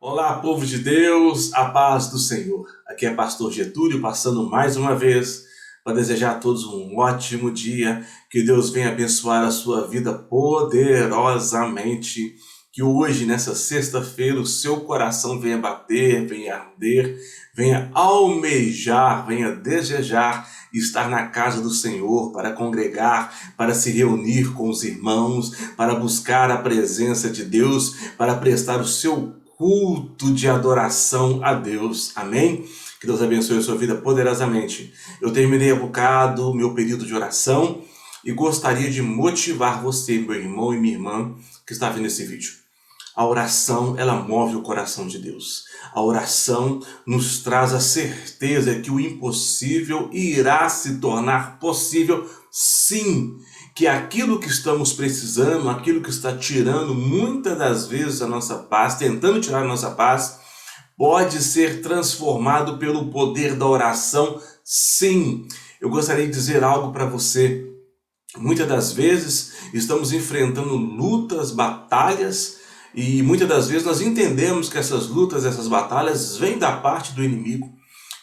Olá, povo de Deus, a paz do Senhor. Aqui é Pastor Getúlio, passando mais uma vez para desejar a todos um ótimo dia, que Deus venha abençoar a sua vida poderosamente, que hoje, nessa sexta-feira, o seu coração venha bater, venha arder, venha almejar, venha desejar estar na casa do Senhor, para congregar, para se reunir com os irmãos, para buscar a presença de Deus, para prestar o seu culto de adoração a Deus. Amém? Que Deus abençoe a sua vida poderosamente. Eu terminei há bocado o meu período de oração e gostaria de motivar você, meu irmão e minha irmã, que está vendo esse vídeo. A oração, ela move o coração de Deus. A oração nos traz a certeza que o impossível irá se tornar possível, sim. Que aquilo que estamos precisando, aquilo que está tirando muitas das vezes a nossa paz, tentando tirar a nossa paz, pode ser transformado pelo poder da oração, sim. Eu gostaria de dizer algo para você. Muitas das vezes estamos enfrentando lutas, batalhas, e muitas das vezes nós entendemos que essas lutas, essas batalhas vêm da parte do inimigo.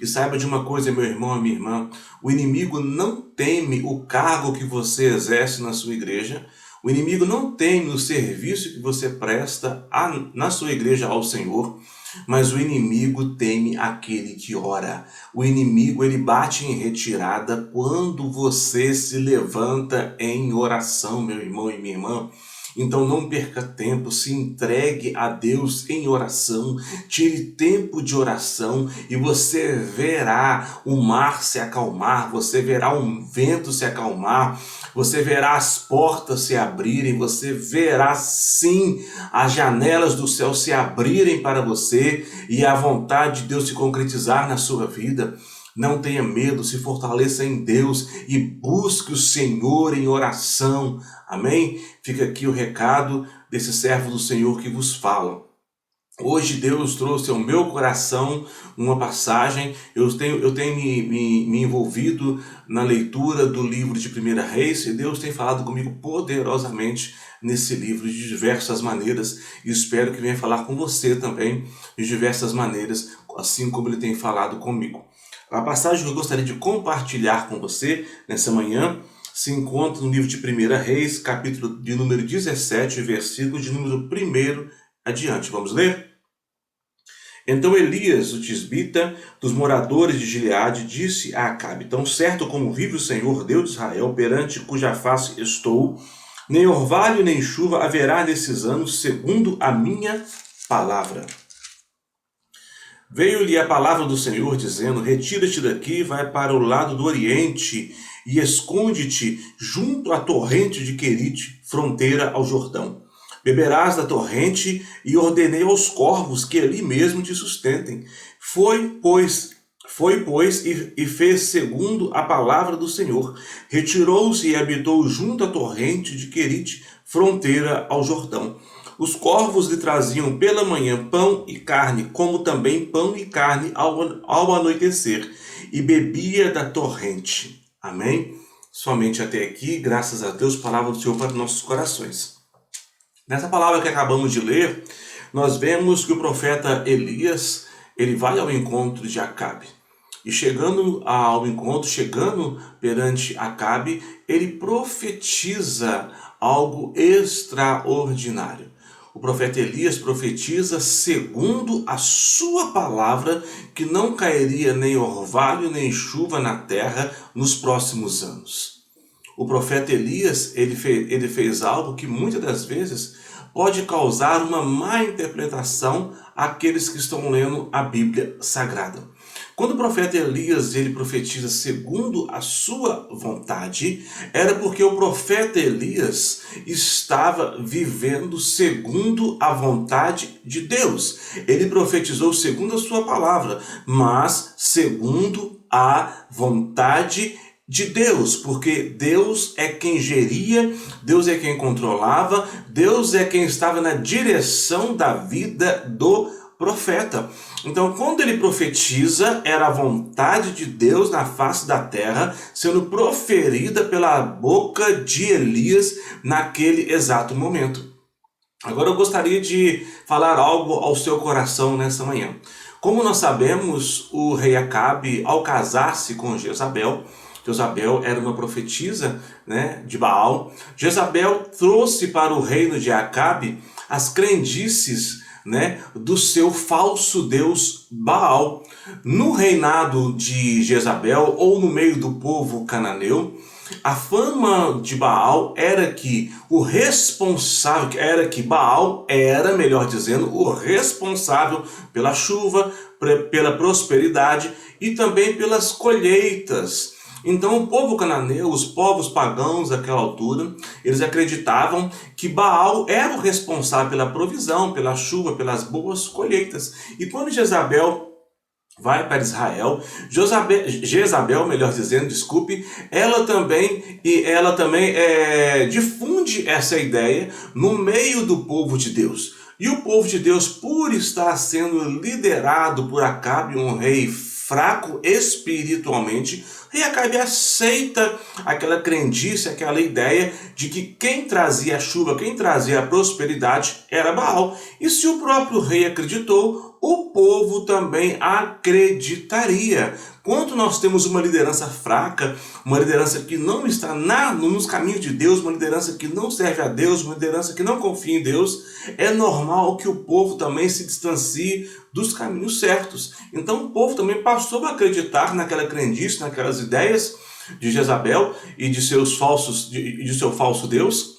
E saiba de uma coisa, meu irmão e minha irmã, o inimigo não teme o cargo que você exerce na sua igreja, o inimigo não teme o serviço que você presta na sua igreja ao Senhor, mas o inimigo teme aquele que ora. O inimigo, ele bate em retirada quando você se levanta em oração, meu irmão e minha irmã. Então não perca tempo, se entregue a Deus em oração, tire tempo de oração e você verá o mar se acalmar, você verá um vento se acalmar, você verá as portas se abrirem, você verá sim as janelas do céu se abrirem para você e a vontade de Deus se concretizar na sua vida. Não tenha medo, se fortaleça em Deus e busque o Senhor em oração. Amém? Fica aqui o recado desse servo do Senhor que vos fala. Hoje Deus trouxe ao meu coração uma passagem. Eu tenho me envolvido na leitura do livro de 1 Reis e Deus tem falado comigo poderosamente nesse livro de diversas maneiras e espero que venha falar com você também de diversas maneiras, assim como Ele tem falado comigo. A passagem que eu gostaria de compartilhar com você nessa manhã se encontra no livro de 1 Reis, capítulo de número 17, versículo de número 1 adiante. Vamos ler? Então Elias, o tisbita, dos moradores de Gileade, disse a Acabe: Tão certo como vive o Senhor, Deus de Israel, perante cuja face estou, nem orvalho nem chuva haverá nesses anos, segundo a minha palavra. Veio-lhe a palavra do Senhor, dizendo: Retira-te daqui, vai para o lado do oriente, e esconde-te junto à torrente de Querite, fronteira ao Jordão. Beberás da torrente, e ordenei aos corvos que ali mesmo te sustentem. Foi, pois, e fez segundo a palavra do Senhor. Retirou-se e habitou junto à torrente de Querite, fronteira ao Jordão. Os corvos lhe traziam pela manhã pão e carne, como também pão e carne ao anoitecer, e bebia da torrente. Amém? Somente até aqui, graças a Deus, palavra do Senhor para nossos corações. Nessa palavra que acabamos de ler, nós vemos que o profeta Elias, ele vai ao encontro de Acabe. E chegando ao encontro, chegando perante Acabe, ele profetiza algo extraordinário. O profeta Elias profetiza segundo a sua palavra que não cairia nem orvalho nem chuva na terra nos próximos anos. O profeta Elias, ele fez algo que muitas das vezes pode causar uma má interpretação àqueles que estão lendo a Bíblia Sagrada. Quando o profeta Elias ele profetiza segundo a sua vontade, era porque o profeta Elias estava vivendo segundo a vontade de Deus. Ele profetizou segundo a sua palavra, mas segundo a vontade de Deus, porque Deus é quem geria, Deus é quem controlava, Deus é quem estava na direção da vida do profeta. Então, quando ele profetiza, era a vontade de Deus na face da terra sendo proferida pela boca de Elias naquele exato momento. Agora eu gostaria de falar algo ao seu coração nessa manhã. Como nós sabemos, o rei Acabe, ao casar-se com Jezabel, Jezabel era uma profetisa, né, de Baal. Jezabel trouxe para o reino de Acabe as crendices, né, do seu falso deus Baal. No reinado de Jezabel, ou no meio do povo cananeu, a fama de Baal era que Baal era, melhor dizendo, o responsável pela chuva, pela prosperidade e também pelas colheitas. Então o povo cananeu, os povos pagãos daquela altura, eles acreditavam que Baal era o responsável pela provisão, pela chuva, pelas boas colheitas. E quando Jezabel vai para Israel, Jezabel, melhor dizendo, desculpe, ela também difunde essa ideia no meio do povo de Deus. E o povo de Deus, por estar sendo liderado por Acabe, um rei fraco espiritualmente, rei Acabe aceita aquela crendice, aquela ideia de que quem trazia a chuva, quem trazia a prosperidade era Baal. E se o próprio rei acreditou, o povo também acreditaria. Quando nós temos uma liderança fraca, uma liderança que não está nos caminhos de Deus, uma liderança que não serve a Deus, uma liderança que não confia em Deus, é normal que o povo também se distancie dos caminhos certos. Então o povo também passou a acreditar naquela crendice, naquelas ideias de Jezabel e de seu falso Deus,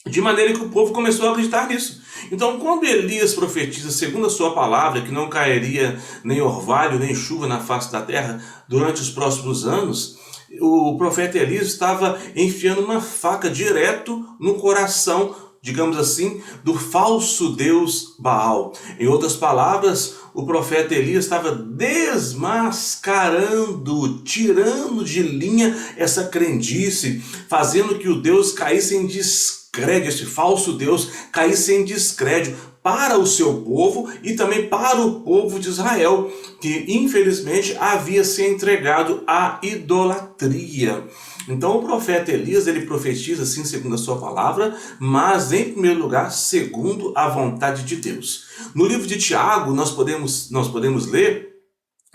de maneira que o povo começou a acreditar nisso. Então, quando Elias profetiza, segundo a sua palavra, que não cairia nem orvalho, nem chuva na face da terra durante os próximos anos, o profeta Elias estava enfiando uma faca direto no coração, digamos assim, do falso deus Baal. Em outras palavras, o profeta Elias estava desmascarando, tirando de linha essa crendice, fazendo que o Deus caísse em descrédito, esse falso Deus caísse em descrédito para o seu povo e também para o povo de Israel, que infelizmente havia se entregado à idolatria. Então o profeta Elias, ele profetiza assim segundo a sua palavra, mas em primeiro lugar segundo a vontade de Deus. No livro de Tiago nós podemos ler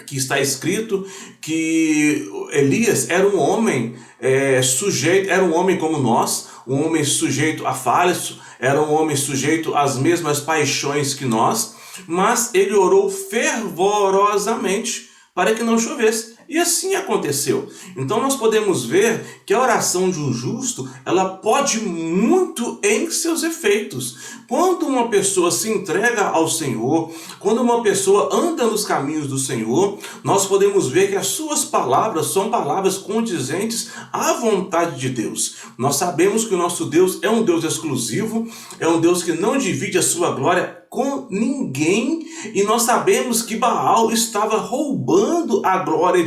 que está escrito que Elias era um homem era um homem como nós, um homem sujeito a falhas, era um homem sujeito às mesmas paixões que nós, mas ele orou fervorosamente para que não chovesse. E assim aconteceu. Então nós podemos ver que a oração de um justo, ela pode muito em seus efeitos. Quando uma pessoa se entrega ao Senhor, quando uma pessoa anda nos caminhos do Senhor, nós podemos ver que as suas palavras são palavras condizentes à vontade de Deus. Nós sabemos que o nosso Deus é um Deus exclusivo, é um Deus que não divide a sua glória com ninguém, e nós sabemos que Baal estava roubando a glória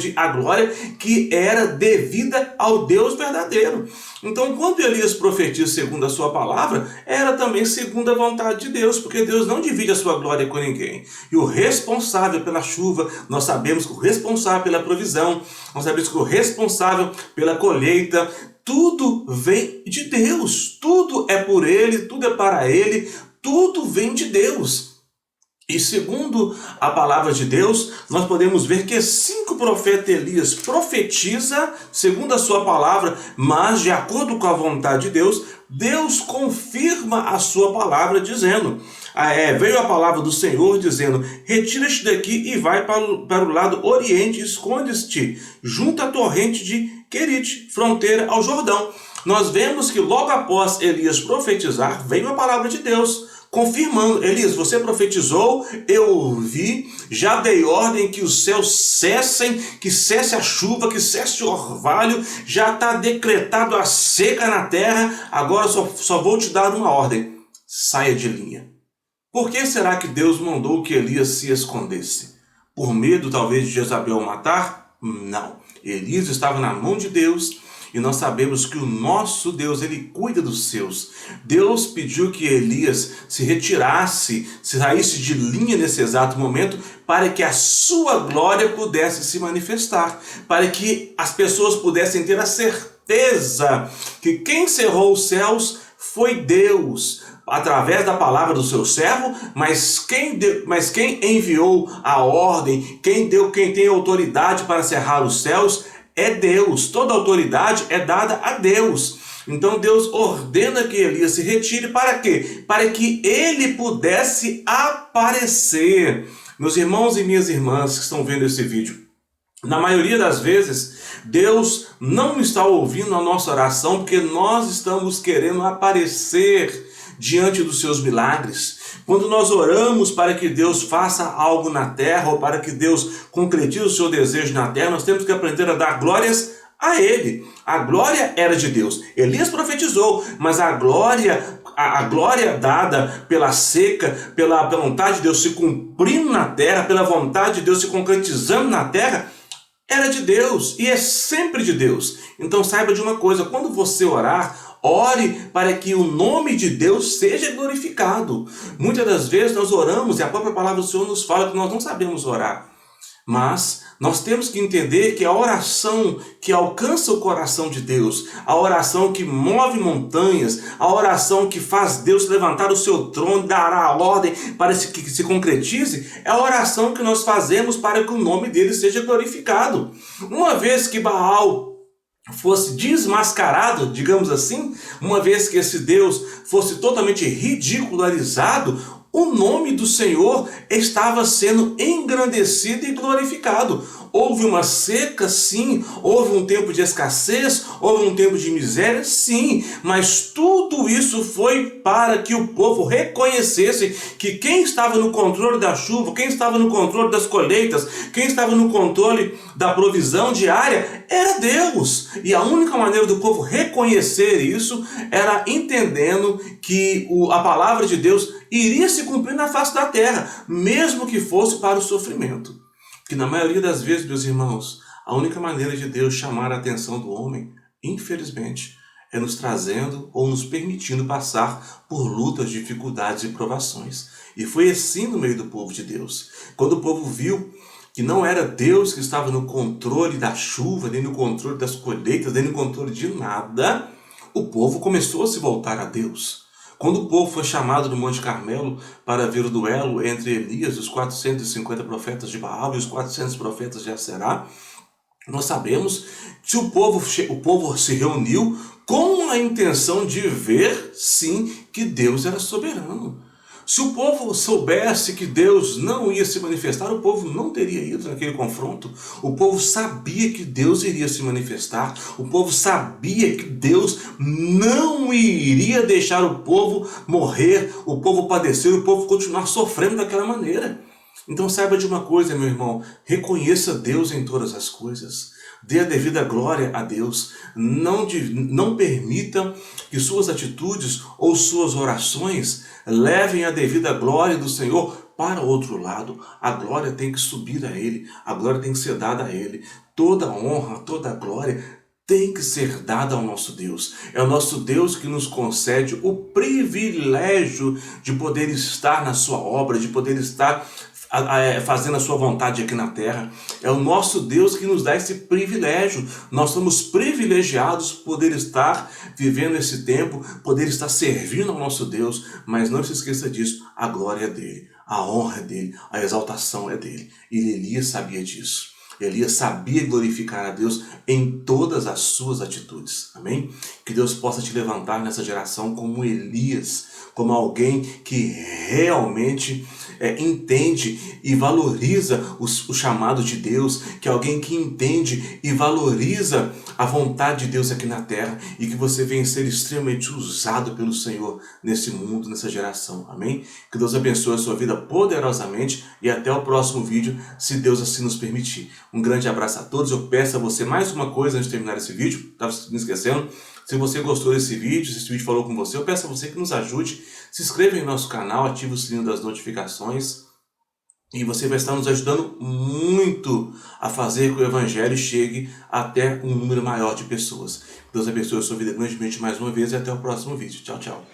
que era devida ao Deus verdadeiro. Então, quando Elias profetiza segundo a sua palavra, era também segundo a vontade de Deus, porque Deus não divide a sua glória com ninguém. E o responsável pela chuva, nós sabemos que o responsável pela provisão, nós sabemos que o responsável pela colheita, tudo vem de Deus, tudo é por Ele, tudo é para Ele, tudo vem de Deus. E segundo a palavra de Deus, nós podemos ver que assim que o profeta Elias profetiza, segundo a sua palavra, mas de acordo com a vontade de Deus, Deus confirma a sua palavra dizendo, veio a palavra do Senhor dizendo, retira-te daqui e vai para o lado oriente, esconde-te junto à torrente de Querite, fronteira ao Jordão. Nós vemos que logo após Elias profetizar, veio a palavra de Deus, confirmando, Elias, você profetizou, eu ouvi, já dei ordem que os céus cessem, que cesse a chuva, que cesse o orvalho, já está decretado a seca na terra, agora só vou te dar uma ordem, saia de linha. Por que será que Deus mandou que Elias se escondesse? Por medo talvez de Jezabel matar? Não, Elias estava na mão de Deus, e nós sabemos que o nosso Deus, Ele cuida dos seus. Deus pediu que Elias se retirasse, se saísse de linha nesse exato momento, para que a sua glória pudesse se manifestar, para que as pessoas pudessem ter a certeza que quem cerrou os céus foi Deus. através da palavra do seu servo, mas quem enviou a ordem, quem tem autoridade para cerrar os céus é Deus. Toda autoridade é dada a Deus. Então Deus ordena que Elias se retire para quê? Para que ele pudesse aparecer. Meus irmãos e minhas irmãs que estão vendo esse vídeo, na maioria das vezes, Deus não está ouvindo a nossa oração porque nós estamos querendo aparecer diante dos seus milagres. Quando nós oramos para que Deus faça algo na terra ou para que Deus concretize o seu desejo na terra, nós temos que aprender a dar glórias a Ele. A glória era de Deus. Elias profetizou, mas a glória dada pela seca, pela vontade de Deus se cumprindo na terra, pela vontade de Deus se concretizando na terra, era de Deus e é sempre de Deus. Então saiba de uma coisa, quando você orar, ore para que o nome de Deus seja glorificado. Muitas das vezes nós oramos e a própria palavra do Senhor nos fala que nós não sabemos orar. Mas nós temos que entender que a oração que alcança o coração de Deus, a oração que move montanhas, a oração que faz Deus levantar o seu trono, dará a ordem para que se concretize, é a oração que nós fazemos para que o nome dele seja glorificado. Uma vez que Baal fosse desmascarado, digamos assim, uma vez que esse Deus fosse totalmente ridicularizado, o nome do Senhor estava sendo engrandecido e glorificado. Houve uma seca, sim. Houve um tempo de escassez, houve um tempo de miséria, sim. Mas tudo isso foi para que o povo reconhecesse que quem estava no controle da chuva, quem estava no controle das colheitas, quem estava no controle da provisão diária era Deus. E a única maneira do povo reconhecer isso era entendendo que a palavra de Deus iria se cumprir na face da terra, mesmo que fosse para o sofrimento. Que na maioria das vezes, meus irmãos, a única maneira de Deus chamar a atenção do homem, infelizmente, é nos trazendo ou nos permitindo passar por lutas, dificuldades e provações. E foi assim no meio do povo de Deus. Quando o povo viu que não era Deus que estava no controle da chuva, nem no controle das colheitas, nem no controle de nada, o povo começou a se voltar a Deus. Quando o povo foi chamado do Monte Carmelo para ver o duelo entre Elias, os 450 profetas de Baal e os 400 profetas de Aserá, nós sabemos que o povo se reuniu com a intenção de ver, sim, que Deus era soberano. Se o povo soubesse que Deus não ia se manifestar, o povo não teria ido naquele confronto. O povo sabia que Deus iria se manifestar. O povo sabia que Deus não iria deixar o povo morrer, o povo padecer, o povo continuar sofrendo daquela maneira. Então saiba de uma coisa, meu irmão, reconheça Deus em todas as coisas. Dê a devida glória a Deus. Não permita que suas atitudes ou suas orações levem a devida glória do Senhor para o outro lado. A glória tem que subir a Ele. A glória tem que ser dada a Ele. Toda honra, toda glória tem que ser dada ao nosso Deus. É o nosso Deus que nos concede o privilégio de poder estar na sua obra, de poder estar fazendo a sua vontade aqui na terra. É o nosso Deus que nos dá esse privilégio. Nós somos privilegiados por poder estar vivendo esse tempo, poder estar servindo ao nosso Deus, mas não se esqueça disso, a glória é dele, a honra é dele, a exaltação é dele. E Elias sabia disso. Elias sabia glorificar a Deus em todas as suas atitudes. Amém? Que Deus possa te levantar nessa geração como Elias, como alguém que realmente entende e valoriza o chamado de Deus, que é alguém que entende e valoriza a vontade de Deus aqui na terra, e que você venha ser extremamente usado pelo Senhor nesse mundo, nessa geração. Amém? Que Deus abençoe a sua vida poderosamente e até o próximo vídeo, se Deus assim nos permitir. Um grande abraço a todos. Eu peço a você mais uma coisa antes de terminar esse vídeo, estava me esquecendo. Se você gostou desse vídeo, se esse vídeo falou com você, eu peço a você que nos ajude, se inscreva em nosso canal, ative o sininho das notificações e você vai estar nos ajudando muito a fazer com que o Evangelho chegue até um número maior de pessoas. Deus abençoe a sua vida grandemente mais uma vez e até o próximo vídeo. Tchau, tchau.